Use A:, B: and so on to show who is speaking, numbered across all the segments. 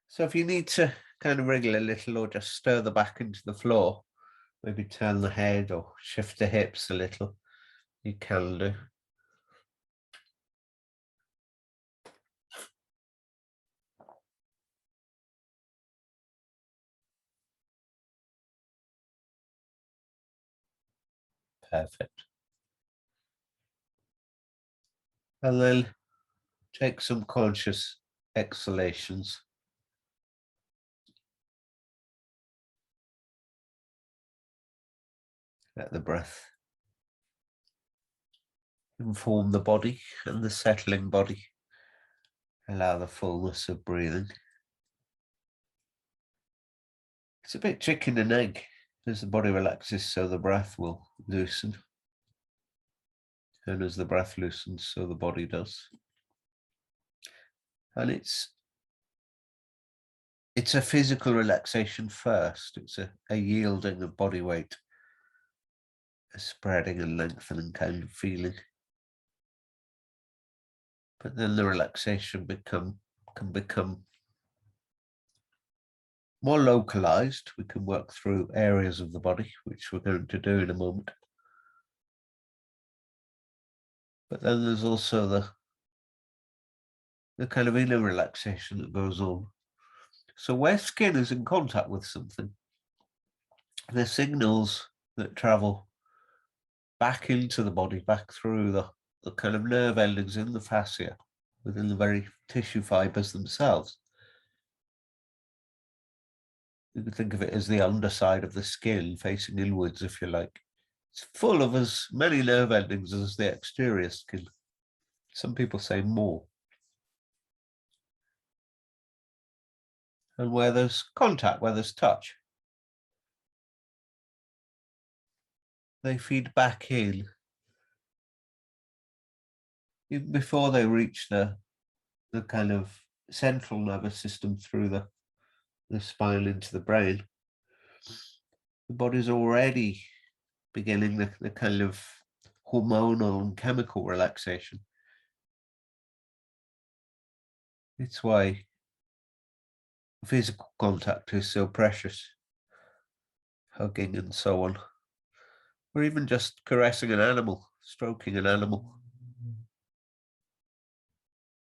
A: So if you need to kind of wriggle a little or just stir the back into the floor, maybe turn the head or shift the hips a little, you can do. Perfect. And then take some conscious exhalations. Let the breath inform the body and the settling body. Allow the fullness of breathing. It's a bit chicken and egg. As the body relaxes, so the breath will loosen. And as the breath loosens, so the body does. And it's a physical relaxation first. It's a yielding of body weight, a spreading and lengthening kind of feeling. But then the relaxation can become more localized. We can work through areas of the body, which we're going to do in a moment. But then there's also the kind of inner relaxation that goes on. So where skin is in contact with something, the signals that travel back into the body, back through the kind of nerve endings in the fascia, within the very tissue fibers themselves. You could think of it as the underside of the skin facing inwards, if you like. It's full of as many nerve endings as the exterior skin. Some people say more. And where there's contact, where there's touch, they feed back in. Even before they reach the kind of central nervous system through the spine into the brain, the body's already beginning the kind of hormonal and chemical relaxation. It's why physical contact is so precious, hugging and so on, or even just caressing an animal, stroking an animal,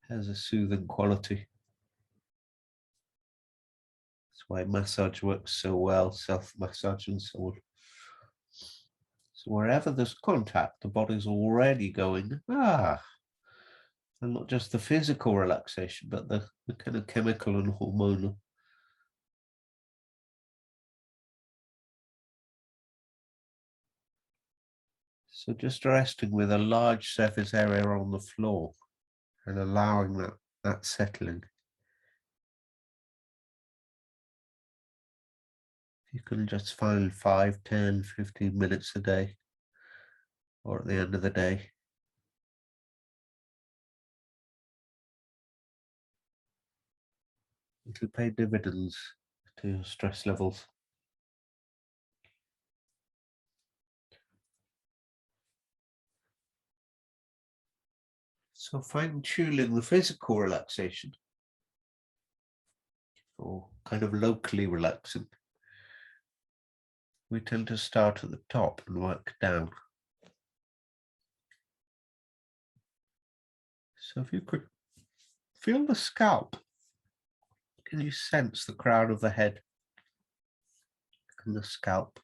A: has a soothing quality. That's why massage works so well, self-massage and so on. So wherever there's contact, the body's already going, and not just the physical relaxation, but the kind of chemical and hormonal. So just resting with a large surface area on the floor and allowing that settling. You can just find 5, 10, 15 minutes a day or at the end of the day. It'll pay dividends to your stress levels. So fine-tuning the physical relaxation, or kind of locally relaxing, we tend to start at the top and work down. So if you could feel the scalp, can you sense the crown of the head and the scalp?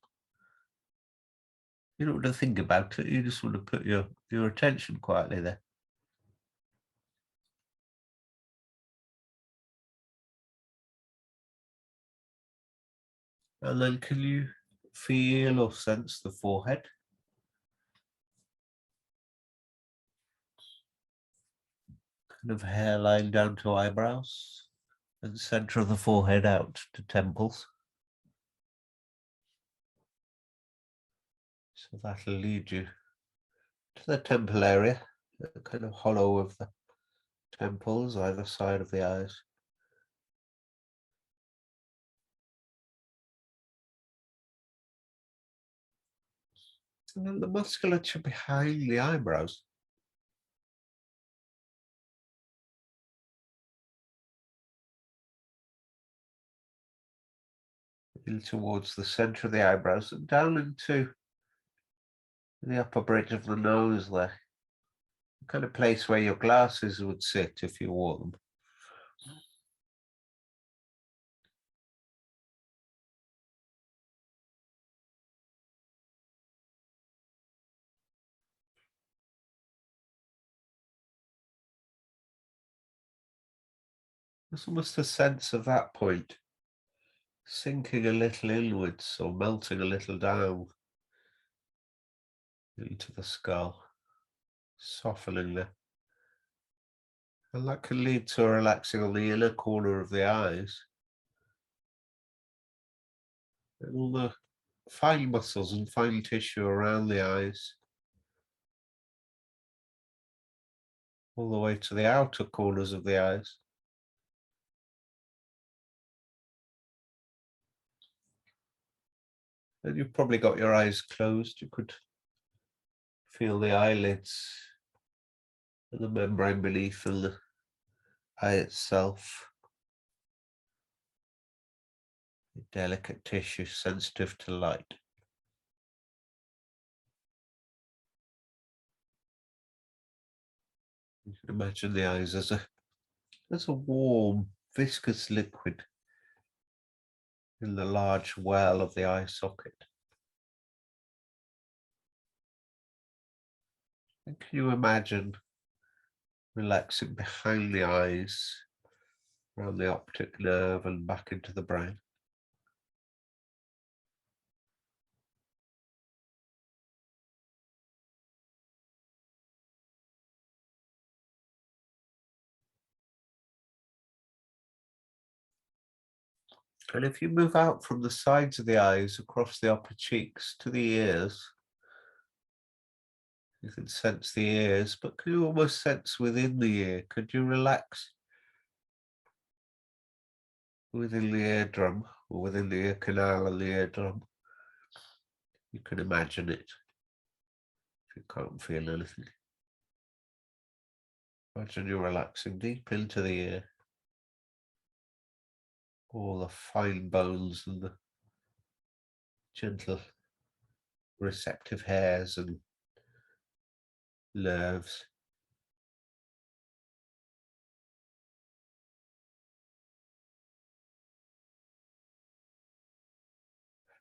A: You don't want to think about it, you just want to put your attention quietly there. And then can you feel or sense the forehead? Kind of hairline down to eyebrows and center of the forehead out to temples. So that'll lead you to the temple area, the kind of hollow of the temples either side of the eyes. And then the musculature behind the eyebrows. in towards the center of the eyebrows and down into the upper bridge of the nose there. The kind of place where your glasses would sit if you wore them. There's almost a sense of that point sinking a little inwards or melting a little down into the skull, softening there. And that can lead to a relaxing on the inner corner of the eyes and all the fine muscles and fine tissue around the eyes, all the way to the outer corners of the eyes. And you've probably got your eyes closed. You could feel the eyelids and the membrane beneath and the eye itself. Delicate tissue sensitive to light. You can imagine the eyes as a warm, viscous liquid in the large well of the eye socket. And can you imagine relaxing behind the eyes, around the optic nerve and back into the brain? And if you move out from the sides of the eyes across the upper cheeks to the ears, you can sense the ears, but can you almost sense within the ear? Could you relax within the eardrum or within the ear canal and the eardrum? You can imagine it if you can't feel anything. Imagine you're relaxing deep into the ear. All the fine bones and the gentle receptive hairs and nerves.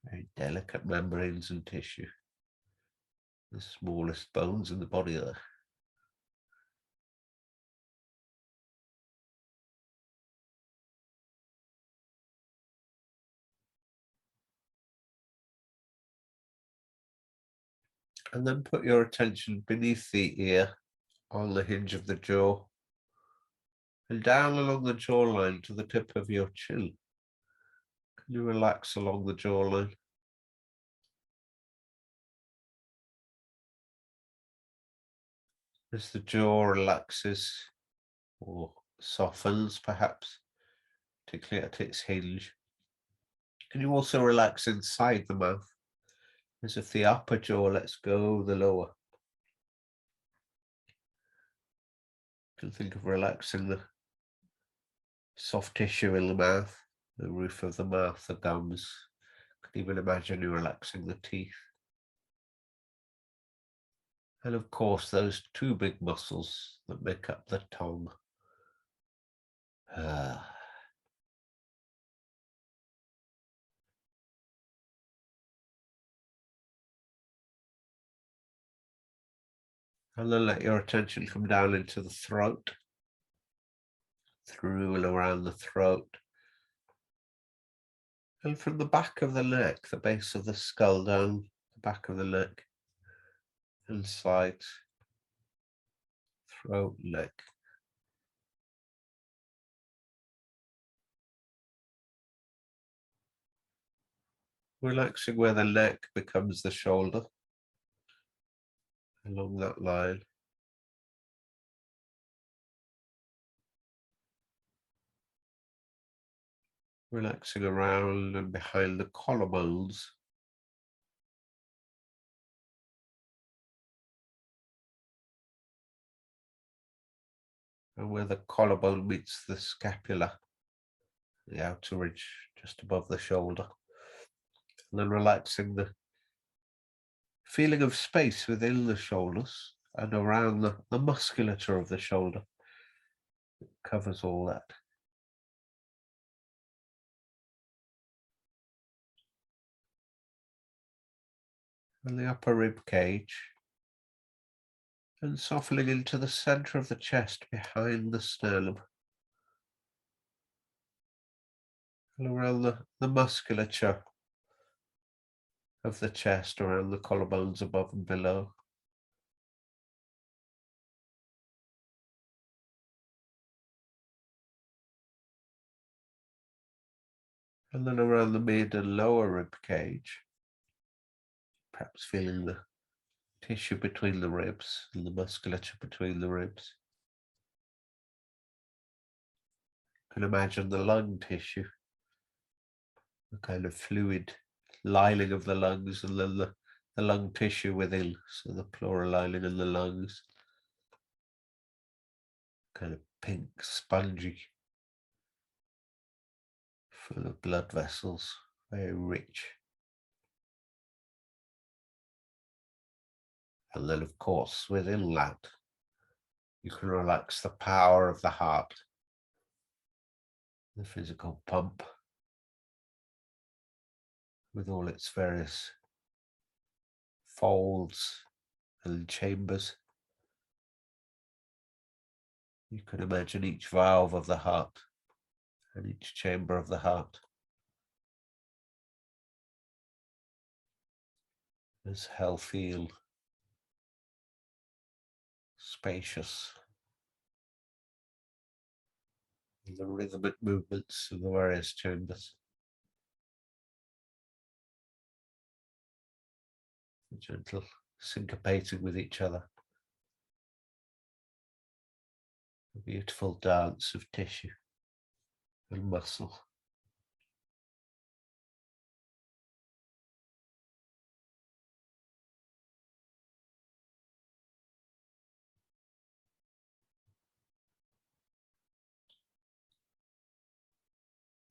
A: Very delicate membranes and tissue. The smallest bones in the body there. And then put your attention beneath the ear on the hinge of the jaw and down along the jawline to the tip of your chin. Can you relax along the jawline? As the jaw relaxes or softens, perhaps, particularly at its hinge. Can you also relax inside the mouth, as if the upper jaw lets go the lower? You can think of relaxing the soft tissue in the mouth, the roof of the mouth, the gums. You can even imagine you relaxing the teeth. And of course, those two big muscles that make up the tongue. And then let your attention come down into the throat, through and around the throat. And from the back of the neck, the base of the skull, down the back of the neck, and sides, throat, neck. Relaxing where the neck becomes the shoulder, along that line. Relaxing around and behind the collarbones. And where the collarbone meets the scapula, the outer ridge just above the shoulder. And then relaxing the feeling of space within the shoulders and around the musculature of the shoulder. It covers all that. And the upper rib cage. And softening into the center of the chest behind the sternum. And around the musculature of the chest, around the collarbones above and below. And then around the mid and lower rib cage, perhaps feeling the tissue between the ribs and the musculature between the ribs. You can imagine the lung tissue, the kind of fluid lining of the lungs, and then the lung tissue within, so the pleural lining in the lungs, kind of pink, spongy, full of blood vessels, very rich. And then, of course, within that, you can relax the power of the heart, the physical pump, with all its various folds and chambers. You can imagine each valve of the heart and each chamber of the heart as healthy and spacious. And the rhythmic movements of the various chambers, the gentle syncopating with each other. A beautiful dance of tissue and muscle.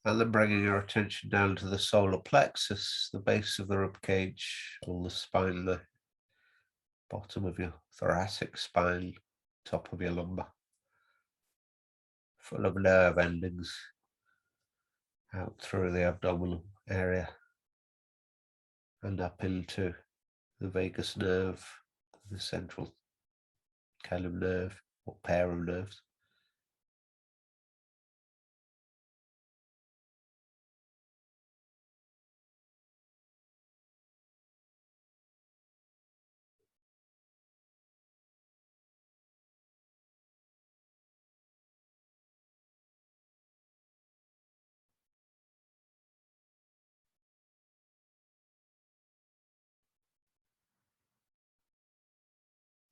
A: And then bringing your attention down to the solar plexus, the base of the rib cage, on the spine, the bottom of your thoracic spine, top of your lumbar, full of nerve endings out through the abdominal area and up into the vagus nerve, the central kind of nerve or pair of nerves.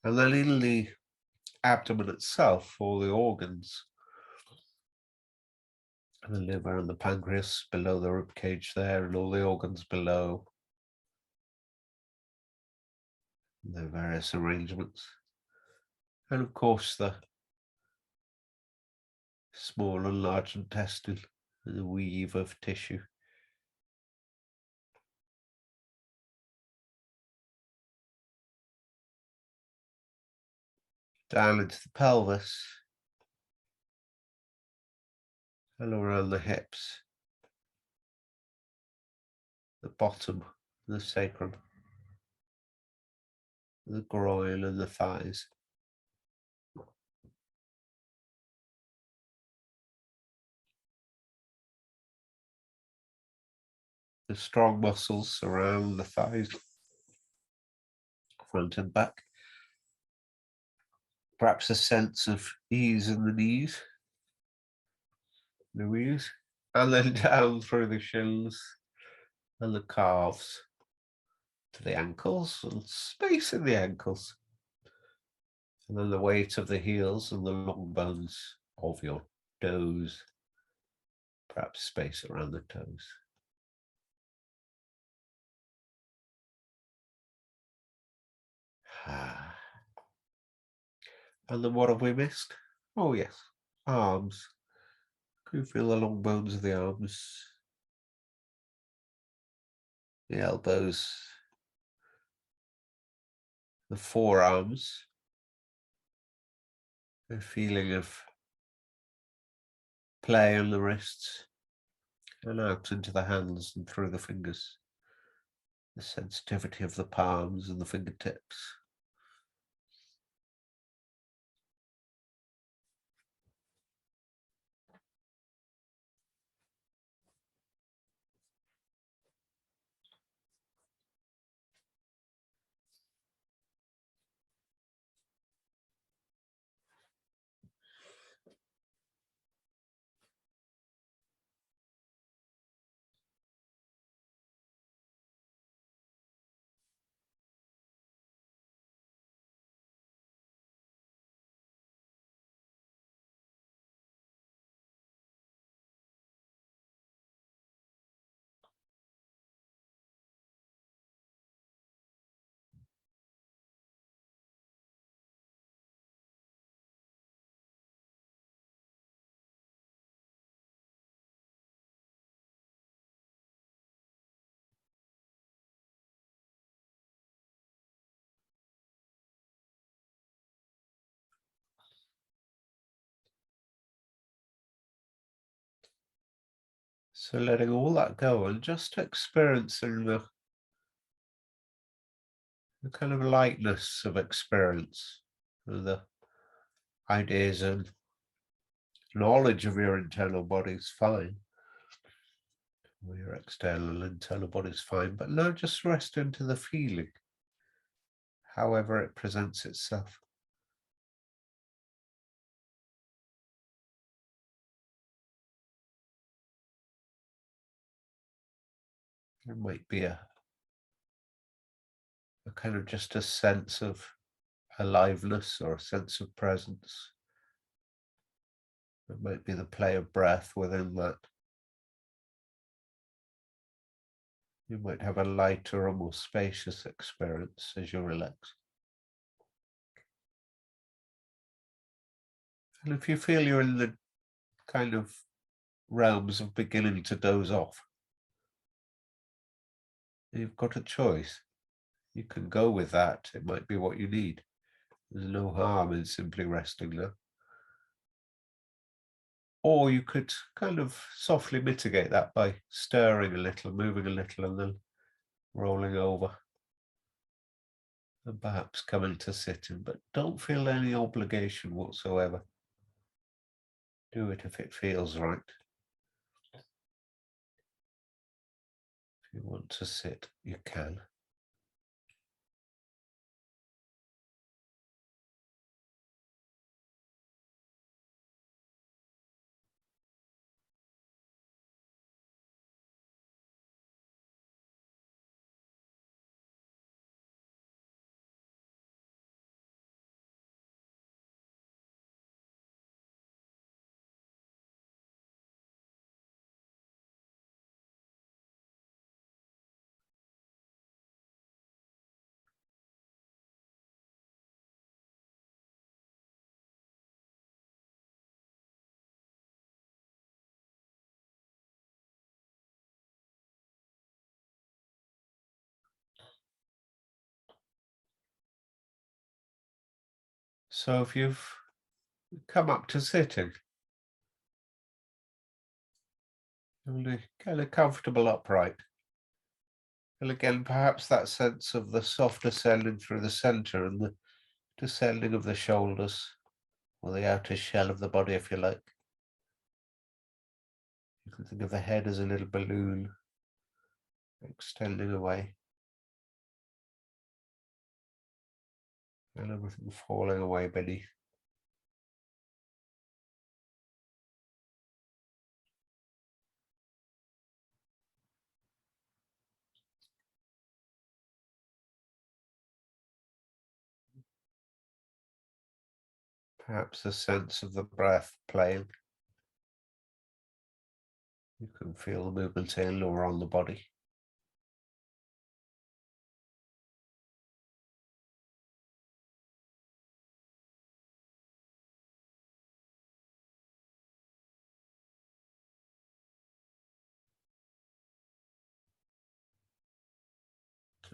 A: And then in the abdomen itself, all the organs, and the liver and the pancreas below the rib cage there, and all the organs below, their various arrangements. And of course the small and large intestine, and the weave of tissue. Down into the pelvis, and around the hips, the bottom, the sacrum, the groin and the thighs. The strong muscles around the thighs, front and back. Perhaps a sense of ease in the knees, and then down through the shins and the calves to the ankles, and space in the ankles. And then the weight of the heels and the long bones of your toes, perhaps space around the toes. And then what have we missed? Oh yes, arms. Can you feel the long bones of the arms the elbows, the forearms, a feeling of play on the wrists and out into the hands and through the fingers, the sensitivity of the palms and the fingertips. So letting all that go and just experiencing the kind of lightness of experience, the ideas and knowledge of your internal body is fine, or your external and internal body is fine, but now just rest into the feeling, however it presents itself. It might be a kind of just a sense of aliveness or a sense of presence. It might be the play of breath within that. You might have a lighter or more spacious experience as you relax. And if you feel you're in the kind of realms of beginning to doze off, you've got a choice. You can go with that. It might be what you need. There's no harm in simply resting there. Or you could kind of softly mitigate that by stirring a little, moving a little, and then rolling over and perhaps coming to sitting. But don't feel any obligation whatsoever. Do it if it feels right. If you want to sit, you can. So if you've come up to sitting, you're kind of comfortable upright. And again, perhaps that sense of the soft ascending through the center and the descending of the shoulders, or the outer shell of the body, if you like. You can think of the head as a little balloon extending away, and everything falling away beneath. Perhaps a sense of the breath playing. You can feel the movement in or on the body.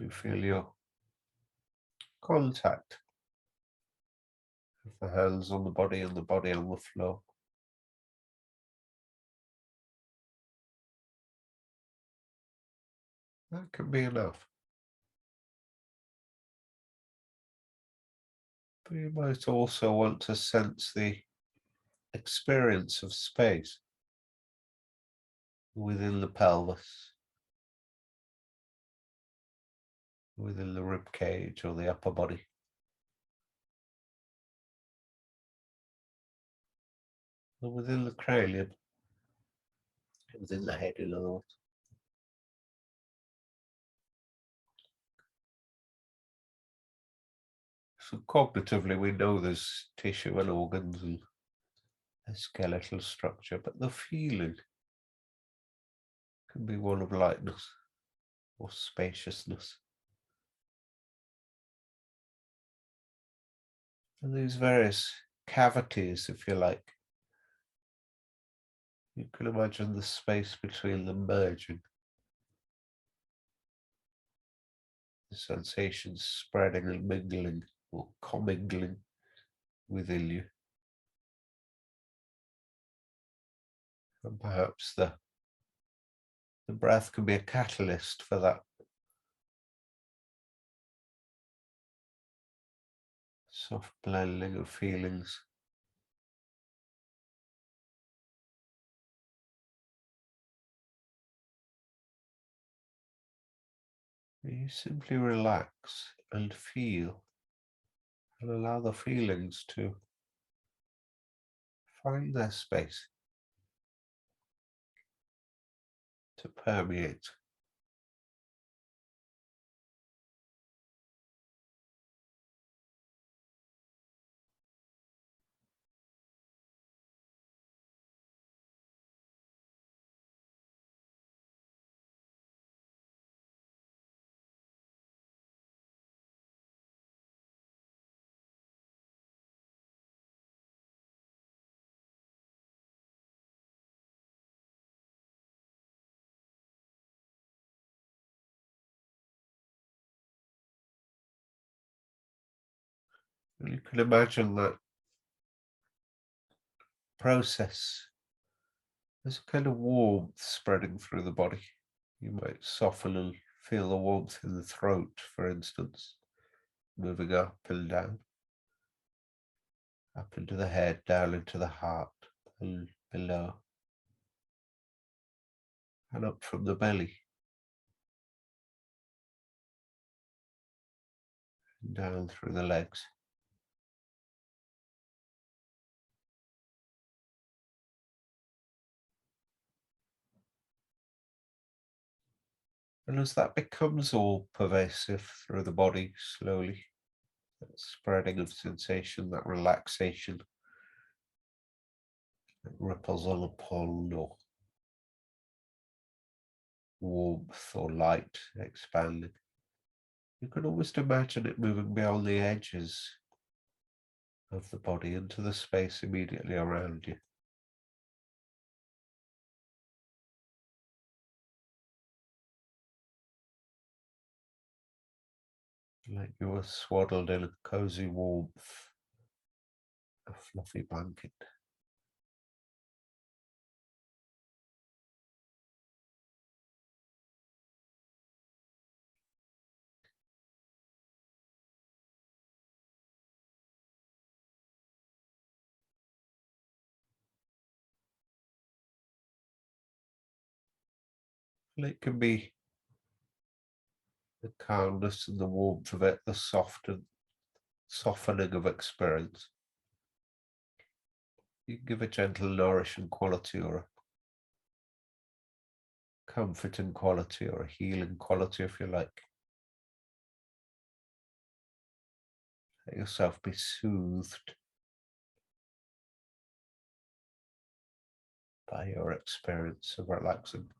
A: So you feel your contact of the hands on the body and the body on the floor. That can be enough. But you might also want to sense the experience of space within the pelvis, within the rib cage or the upper body. And within the cranium, within the head in other words. So cognitively we know there's tissue and organs and a skeletal structure, but the feeling can be one of lightness or spaciousness. And these various cavities, if you like, you can imagine the space between them merging. The sensations spreading and mingling or commingling within you. And perhaps the breath can be a catalyst for that soft blending of feelings. You simply relax and feel and allow the feelings to find their space, to permeate. And you can imagine that process as a kind of warmth spreading through the body. You might soften and feel the warmth in the throat, for instance, moving up and down, up into the head, down into the heart, and below, and up from the belly, and down through the legs. And as that becomes all pervasive through the body, slowly, that spreading of sensation, that relaxation, that ripples on a pond, or warmth or light expanding. You can almost imagine it moving beyond the edges of the body into the space immediately around you. Like you were swaddled in a cozy warmth, a fluffy blanket. And it can be the calmness and the warmth of it, the softening of experience. You can give a gentle nourishing quality or a comforting quality or a healing quality, if you like. Let yourself be soothed by your experience of relaxing.